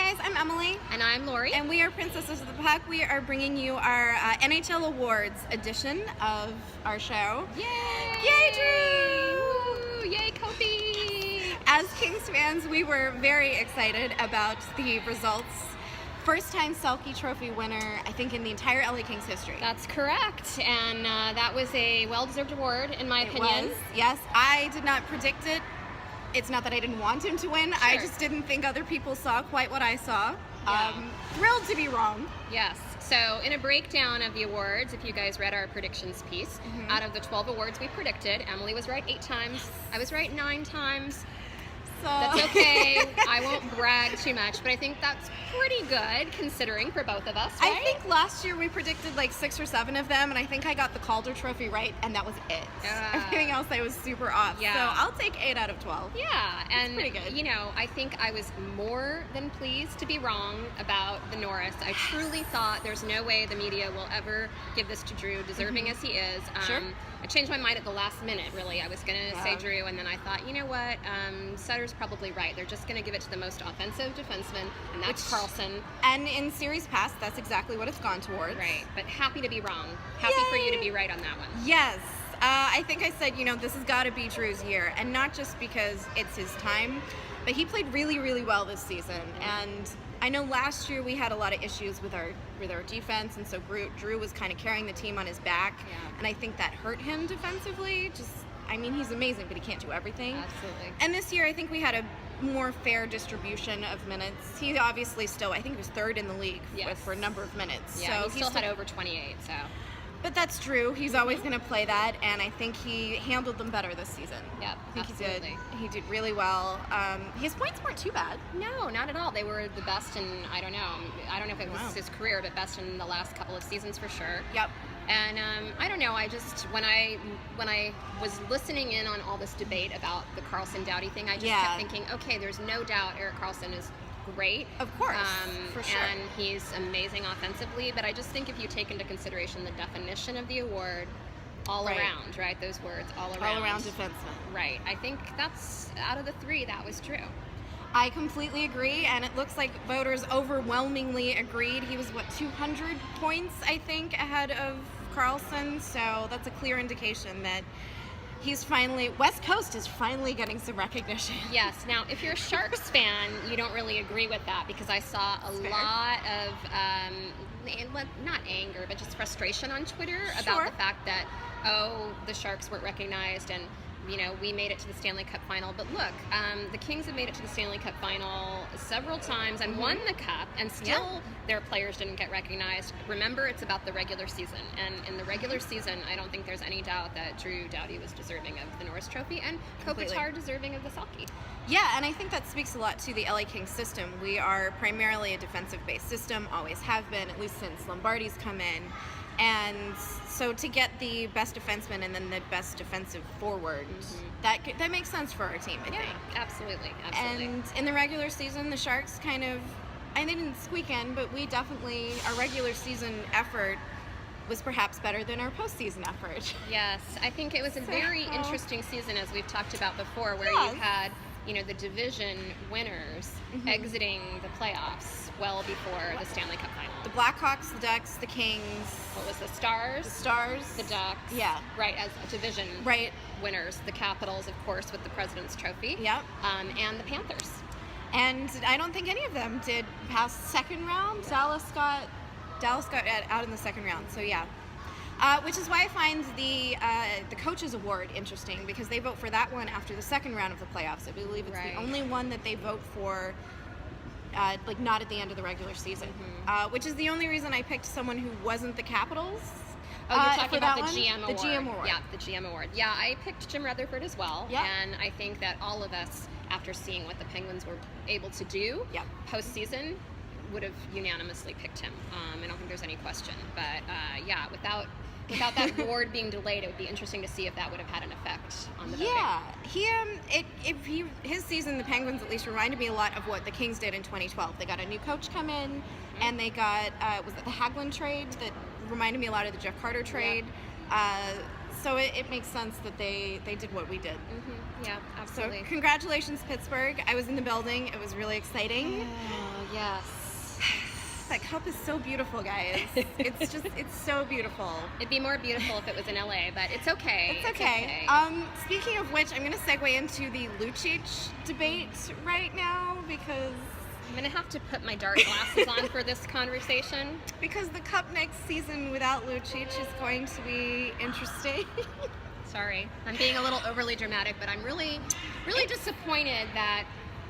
guys, I'm Emily. And I'm Lori. And we are Princesses of the Puck. We are bringing you our NHL Awards edition of our show. Yay! Yay, Drew! Woo! Yay, Kofi! As Kings fans, we were very excited about the results. First time Selke Trophy winner, I think, in the entire LA Kings history. That's correct. And that was a well-deserved award, in my opinion. It was, yes. I did not predict it. It's not that I didn't want him to win. Sure. I just didn't think other people saw quite what I saw. Yeah. Thrilled to be wrong. Yes. So in a breakdown of the awards, if you guys read our predictions piece, out of the 12 awards we predicted, Emily was right 8 times. I was right 9 times. So That's okay. I won't brag too much, but I think that's pretty good considering for both of us, right? I think last year we predicted like 6 or 7 of them, and I think I got the Calder Trophy right, and that was it. Everything else I was super off. Yeah. So I'll take 8 out of 12. Yeah, and pretty good. You know, I think I was more than pleased to be wrong about the Norris. I truly thought there's no way the media will ever give this to Drew, deserving as he is. Sure. I changed my mind at the last minute, really. I was going to say Drew, and then I thought, you know what, Sutter's probably right. They're just going to give it to the most offensive defenseman, and that's Carlson. And in series past, that's exactly what it's gone towards. Right, but happy to be wrong. Happy for you to be right on that one. Yes. I think I said, this has got to be Drew's year, and not just because it's his time, but he played really, really well this season. And I know last year we had a lot of issues with our defense, and so Drew was kind of carrying the team on his back, and I think that hurt him defensively. He's amazing, but he can't do everything. Absolutely. And this year I think we had a more fair distribution of minutes. He obviously still, I think he was 3rd in the league for a number of minutes. Yeah, so he still had over 28, so. But that's Drew. He's always going to play that, and I think he handled them better this season. Yeah, I think absolutely. he did really well. His points weren't too bad. No, not at all. They were the best in, I don't know if it was his career, but best in the last couple of seasons for sure. Yep. And I don't know, I just, when I was listening in on all this debate about the Carlson Doughty thing, I just kept thinking, okay, there's no doubt Erik Karlsson is great. Of course, for sure. And he's amazing offensively, but I just think if you take into consideration the definition of the award, all around, right? Those words, all around. All around defenseman. Right. I think that's, out of the 3, that was true. I completely agree, and it looks like voters overwhelmingly agreed. He was, 200 points, I think, ahead of Karlsson, so that's a clear indication that West Coast is finally getting some recognition. Yes. Now, if you're a Sharks fan, you don't really agree with that, because I saw a lot of, not anger, but just frustration on Twitter about the fact that, the Sharks weren't recognized, and we made it to the Stanley Cup final. But look, the Kings have made it to the Stanley Cup final several times and won the Cup, and still their players didn't get recognized. Remember, it's about the regular season. And in the regular season, I don't think there's any doubt that Drew Doughty was deserving of the Norris Trophy, and Kopitar deserving of the Selke. Yeah, and I think that speaks a lot to the LA Kings system. We are primarily a defensive-based system, always have been, at least since Lombardi's come in. And so to get the best defenseman and then the best defensive forward, that makes sense for our team, I think. Absolutely. And in the regular season, the Sharks they didn't squeak in, but our regular season effort was perhaps better than our postseason effort. Yes, I think it was a very interesting season, as we've talked about before, where you had the division winners exiting the playoffs well before the Stanley Cup final. The Blackhawks, the Ducks, the Kings. What was the Stars? The Stars. The Ducks. Yeah. Right, as division winners. The Capitals, of course, with the President's Trophy. Yep. And the Panthers. And I don't think any of them did past second round. Dallas got out in the second round, so yeah. Which is why I find the Coaches Award interesting, because they vote for that one after the second round of the playoffs. I believe it's the only one that they vote for, not at the end of the regular season. Which is the only reason I picked someone who wasn't the Capitals. Oh, you're talking about the GM Award. The GM Award. Yeah, the GM Award. Yeah, I picked Jim Rutherford as well. Yep. And I think that all of us, after seeing what the Penguins were able to do postseason, would have unanimously picked him. I don't think there's any question. But without that award being delayed, it would be interesting to see if that would have had an effect on the voting. Yeah, his season, the Penguins at least reminded me a lot of what the Kings did in 2012. They got a new coach come in, and they got was it the Hagelin trade that reminded me a lot of the Jeff Carter trade. So it makes sense that they did what we did. Yeah, So absolutely. congratulations, Pittsburgh. I was in the building. It was really exciting. Oh, yes. That cup is so beautiful, guys. It's so beautiful. It'd be more beautiful if it was in LA, but it's okay. It's okay. Speaking of which, I'm going to segue into the Lucic debate right now because I'm gonna have to put my dark glasses on for this conversation. the cup next season without Lucic is going to be interesting. Sorry, I'm being a little overly dramatic, but I'm really disappointed that,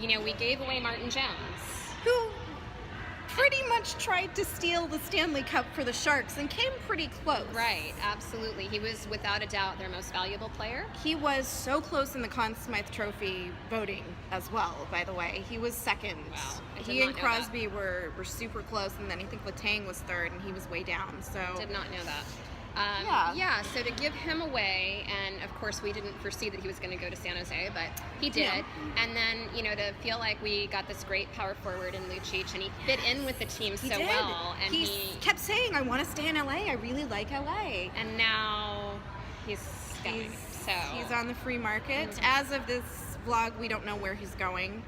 we gave away Martin Jones. Who pretty much tried to steal the Stanley Cup for the Sharks and came pretty close. Right, absolutely. He was without a doubt their most valuable player. He was so close in the Conn Smythe Trophy voting as well, by the way. He was second. Wow, I did He not and know Crosby were super close, and then I think Letang was third, and he was way down. So Did not know that. Yeah. So to give him away, and of course we didn't foresee that he was going to go to San Jose, but he did. Yeah. And then, to feel like we got this great power forward in Lucic, and he fit in with the team he so did. well. And he kept saying, I want to stay in LA. I really like LA. And now he's going. He's on the free market. As of this vlog, we don't know where he's going.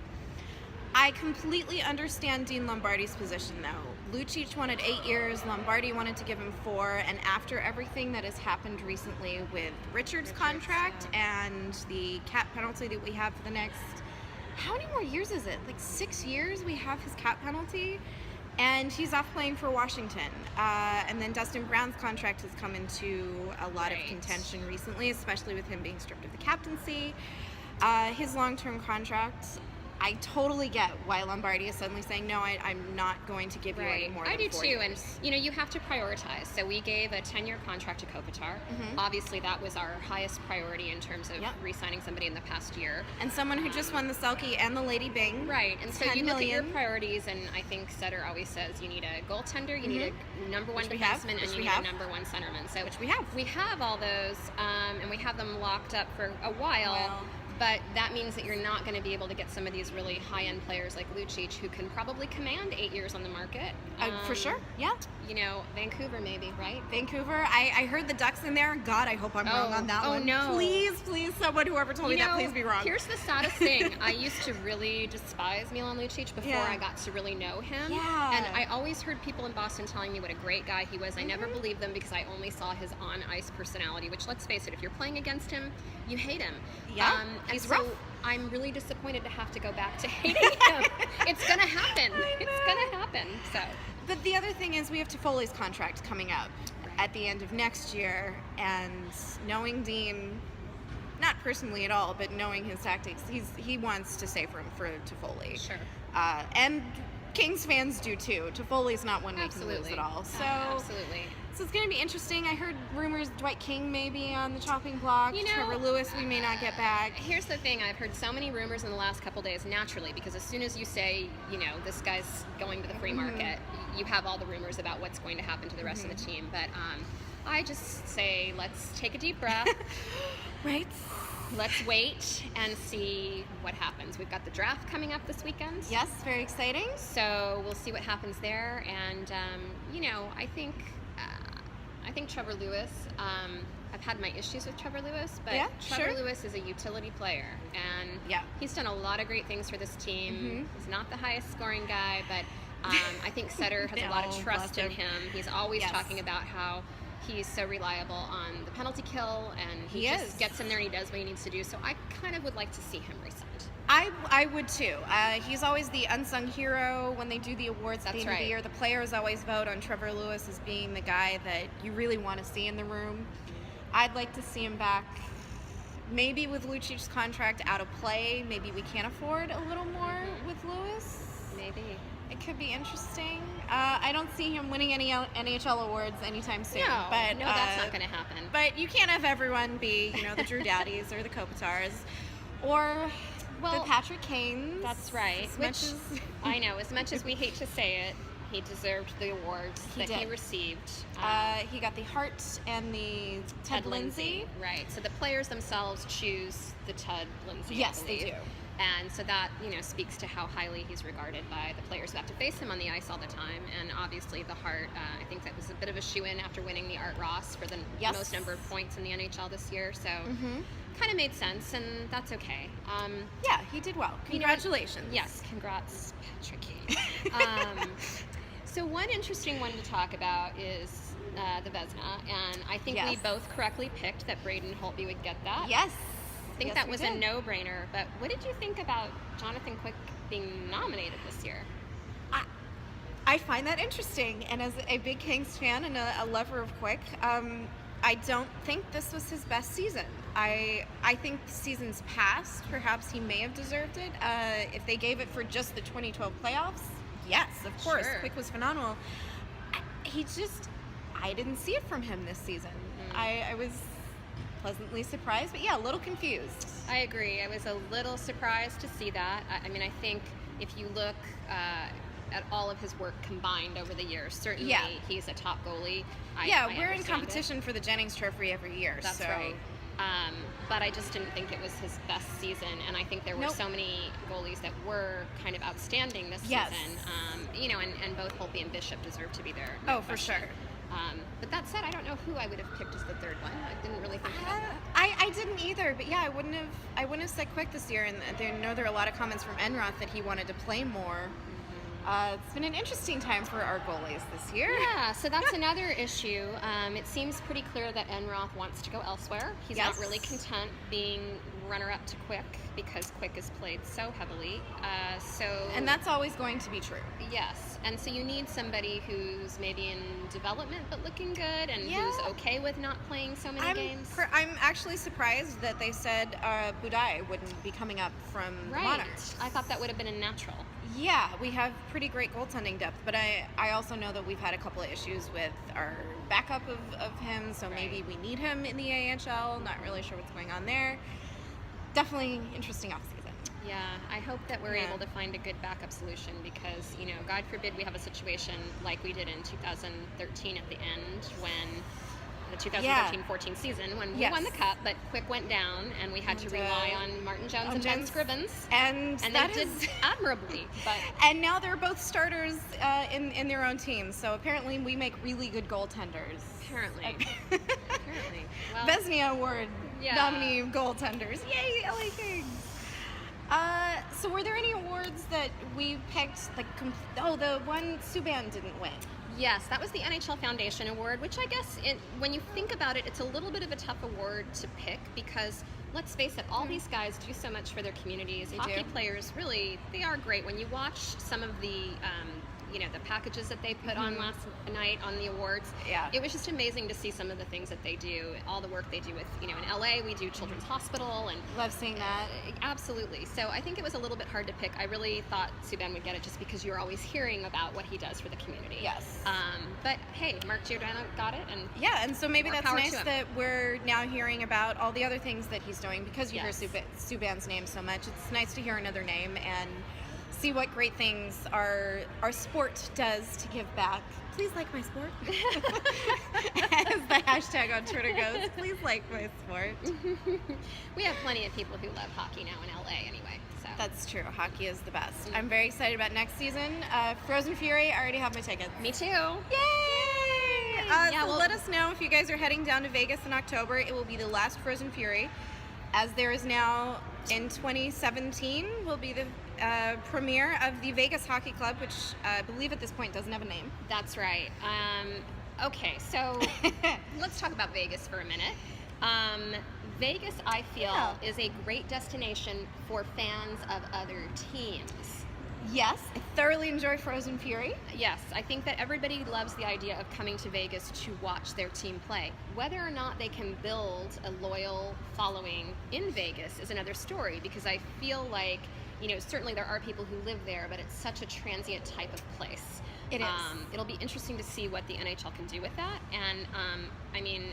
I completely understand Dean Lombardi's position, though. Lucic wanted 8 years, Lombardi wanted to give him 4, and after everything that has happened recently with Richard's contract and the cap penalty that we have for the next, how many more years is it? Like 6 years we have his cap penalty, and he's off playing for Washington. And then Dustin Brown's contract has come into a lot of contention recently, especially with him being stripped of the captaincy. His long-term contract, I totally get why Lombardi is suddenly saying, no, I'm not going to give you any more than I do 4 too, years. and you have to prioritize. So we gave a 10-year contract to Kopitar. Obviously, that was our highest priority in terms of re-signing somebody in the past year. And someone who just won the Selke and the Lady Bing. Right, and so you 10 look at your million. priorities, and I think Sutter always says you need a goaltender, you need a number one Which we have, defenseman, and which you we need have. a number one centerman. So Which we have. We have all those, and we have them locked up for a while. But that means that you're not going to be able to get some of these really high-end players like Lucic, who can probably command 8 years on the market. For sure, yeah. Vancouver maybe, right? Vancouver, I heard the Ducks in there. God, I hope I'm wrong on that one. Oh, no. Please, someone, whoever told me that, please be wrong. Here's the saddest thing. I used to really despise Milan Lucic before Yeah. I got to really know him. Yeah. And I always heard people in Boston telling me what a great guy he was. I never believed them because I only saw his on-ice personality, which, let's face it, if you're playing against him, you hate him. Yeah, and he's so rough. I'm really disappointed to have to go back to hating him. It's gonna happen. It's gonna happen. So. But the other thing is we have Toffoli's contract coming up at the end of next year, and knowing Dean, not personally at all, but knowing his tactics, he wants to save room for Toffoli. Sure. And Kings fans do too. Toffoli's not one we can lose at all. So Absolutely. So it's going to be interesting. I heard rumors Dwight King may be on the chopping block. Trevor Lewis we may not get back. Here's the thing. I've heard so many rumors in the last couple days, naturally, because as soon as you say, this guy's going to the free market, you have all the rumors about what's going to happen to the rest of the team. But I just say, let's take a deep breath. Right. Let's wait and see what happens. We've got the draft coming up this weekend. Yes, very exciting. So we'll see what happens there. And, I think Trevor Lewis, I've had my issues with Trevor Lewis, but Trevor Lewis is a utility player, and he's done a lot of great things for this team. He's not the highest scoring guy, but I think Sutter has a lot of trust in him. He's always talking about how he's so reliable on the penalty kill, and he just gets in there and he does what he needs to do. So I kind of would like to see him re-signed. I would too. He's always the unsung hero when they do the awards at the end of the year. The players always vote on Trevor Lewis as being the guy that you really want to see in the room. I'd like to see him back. Maybe with Lucic's contract out of play, maybe we can afford a little more with Lewis. Maybe. It could be interesting. I don't see him winning any NHL awards anytime soon. No, but, that's not going to happen. But you can't have everyone be, the Drew Daddies or the Kopitars or the Patrick Kanes. That's right. I know, as much as we hate to say it, he deserved the awards he received. He got the Hart and the Ted Lindsay. Right. So the players themselves choose the Ted Lindsay. Yes, they do. And so that, speaks to how highly he's regarded by the players who have to face him on the ice all the time. And obviously the Hart, I think that was a bit of a shoe-in after winning the Art Ross for the most number of points in the NHL this year. So kind of made sense, and that's okay. Yeah, he did well. Congratulations. Yes, congrats, Patricky. So one interesting one to talk about is the Vezina, and I think we both correctly picked that Braden Holtby would get that. Yes. I think that was a no-brainer, but what did you think about Jonathan Quick being nominated this year? I find that interesting, and as a big Kings fan and a lover of Quick, I don't think this was his best season. I think seasons past, perhaps he may have deserved it. If they gave it for just the 2012 playoffs, yes, of course. Sure. Quick was phenomenal. I didn't see it from him this season. I was pleasantly surprised, but a little confused. I agree. I was a little surprised to see that. I mean, I think if you look at all of his work combined over the years, certainly he's a top goalie. We're in competition for the Jennings Trophy every year. That's right. But I just didn't think it was his best season, and I think there were so many goalies that were kind of outstanding this season. And both Holtby and Bishop deserve to be there. No question. For sure. But that said, I don't know who I would have picked as the third one. I didn't really think about that. I didn't either, but I wouldn't have said Quick this year. And there are a lot of comments from Enroth that he wanted to play more. It's been an interesting time for our goalies this year. Yeah, so that's another issue. It seems pretty clear that Enroth wants to go elsewhere. He's not really content being runner-up to Quick because Quick is played so heavily. And that's always going to be true. Yes, and so you need somebody who's maybe in development but looking good and who's okay with not playing so many games. I'm actually surprised that they said Budai wouldn't be coming up from the Monarchs. I thought that would have been a natural. Yeah, we have pretty great goaltending depth, but I also know that we've had a couple of issues with our backup of him, so maybe we need him in the AHL. Not really sure what's going on there. Definitely interesting offseason. Yeah, I hope that we're able to find a good backup solution because, God forbid we have a situation like we did in 2013 at the end when the 2013-14 season when we won the cup, but Quick went down and we had to rely on Martin Jones and Ben Scrivens, and they did admirably. And now they're both starters in their own teams, so apparently we make really good goaltenders. Apparently. Well, Vezina Award nominee goaltenders. Yay, LA Kings! So were there any awards that we picked, the one Subban didn't win? Yes, that was the NHL Foundation Award, which I guess, when you think about it, it's a little bit of a tough award to pick because, let's face it, all these guys do so much for their communities. Hockey players, really, they are great. When you watch some of the the packages that they put on last night on the awards, it was just amazing to see some of the things that they do, all the work they do with, in LA, we do Children's Hospital. And love seeing that. Absolutely. So I think it was a little bit hard to pick. I really thought Subban would get it just because you're always hearing about what he does for the community. Yes. But hey, Mark Giordano got it. And so maybe that's nice that we're now hearing about all the other things that he's doing because you hear Subban's name so much. It's nice to hear another name and see what great things our sport does to give back. Please like my sport. As the hashtag on Twitter goes, please like my sport. We have plenty of people who love hockey now in LA anyway. So that's true. Hockey is the best. I'm very excited about next season. Frozen Fury, I already have my tickets. Me too. Yay! Let us know if you guys are heading down to Vegas in October. It will be the last Frozen Fury. As there is now in 2017 will be the premiere of the Vegas Hockey Club, which I believe at this point doesn't have a name. That's right. Okay, so let's talk about Vegas for a minute. Vegas, I feel, is a great destination for fans of other teams. Yes, I thoroughly enjoy Frozen Fury. Yes, I think that everybody loves the idea of coming to Vegas to watch their team play. Whether or not they can build a loyal following in Vegas is another story, because I feel like, certainly there are people who live there, but it's such a transient type of place. It is. It'll be interesting to see what the NHL can do with that. And,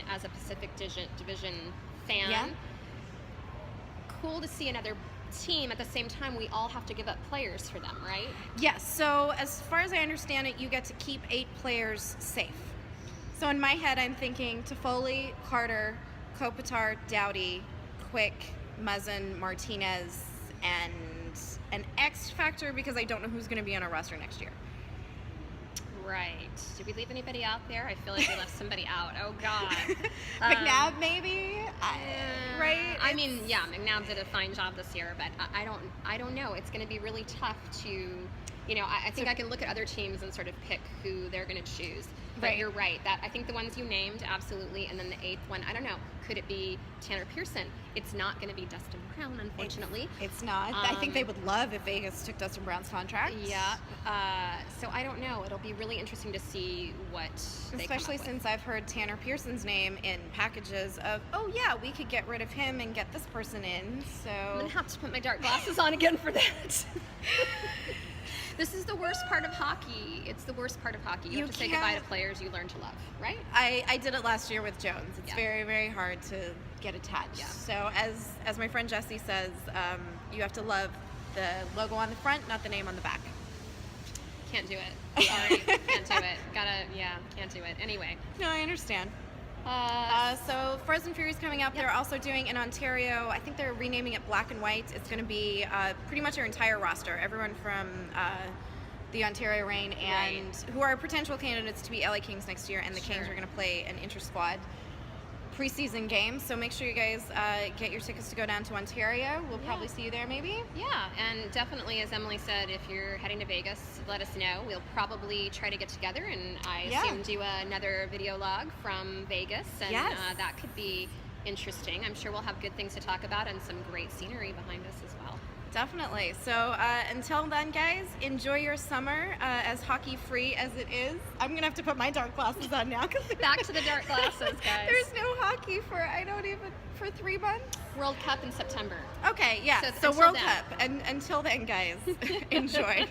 as a Pacific Division fan, cool to see another team. At the same time, we all have to give up players for them, right? Yes. So as far as I understand it, you get to keep 8 players safe. So in my head, I'm thinking Toffoli, Carter, Kopitar, Doughty, Quick, Muzzin, Martinez, and an X factor because I don't know who's going to be on our roster next year. Right. Did we leave anybody out there? I feel like we left somebody out. Oh God. McNabb maybe, right? I mean, yeah, McNabb did a fine job this year, but I don't know. It's going to be really tough to, I think I can look at other teams and sort of pick who they're going to choose. But Right. You're right. That I think the ones you named, absolutely, and then the eighth one, I don't know. Could it be Tanner Pearson? It's not going to be Dustin Brown, unfortunately. It's not. I think they would love if Vegas took Dustin Brown's contract. Yeah. So I don't know. It'll be really interesting to see what they come Especially up with. since I've heard Tanner Pearson's name in packages of, oh yeah, we could get rid of him and get this person in. So I'm gonna have to put my dark glasses on again for that. This is the worst part of hockey. It's the worst part of hockey. You have to say goodbye to players you learn to love, right? I did it last year with Jones. It's Yeah. very, very hard to get attached. Yeah. So as my friend Jesse says, you have to love the logo on the front, not the name on the back. Can't do it. Sorry, can't do it. Can't do it. Anyway. No, I understand. Uh, So Frozen Fury's coming up. They're also doing in Ontario, I think they're renaming it Black and White. It's going to be pretty much our entire roster, everyone from the Ontario Reign and who are potential candidates to be LA Kings next year, and the Kings Sure. are going to play an inter-squad preseason game. So make sure you guys get your tickets to go down to Ontario. We'll probably see you there maybe. yeah, and definitely, as Emily said, if you're heading to Vegas, let us know. We'll probably try to get together and I assume do another video log from Vegas, and Yes. That could be interesting. I'm sure we'll have good things to talk about and some great scenery behind us as well. Definitely. So until then, guys, enjoy your summer as hockey-free as it is. I'm going to have to put my dark glasses on now because Back to the dark glasses, guys. there's no hockey for 3 months. World Cup in September. Okay, yeah. So So until World then. Cup. And until then, guys, enjoy.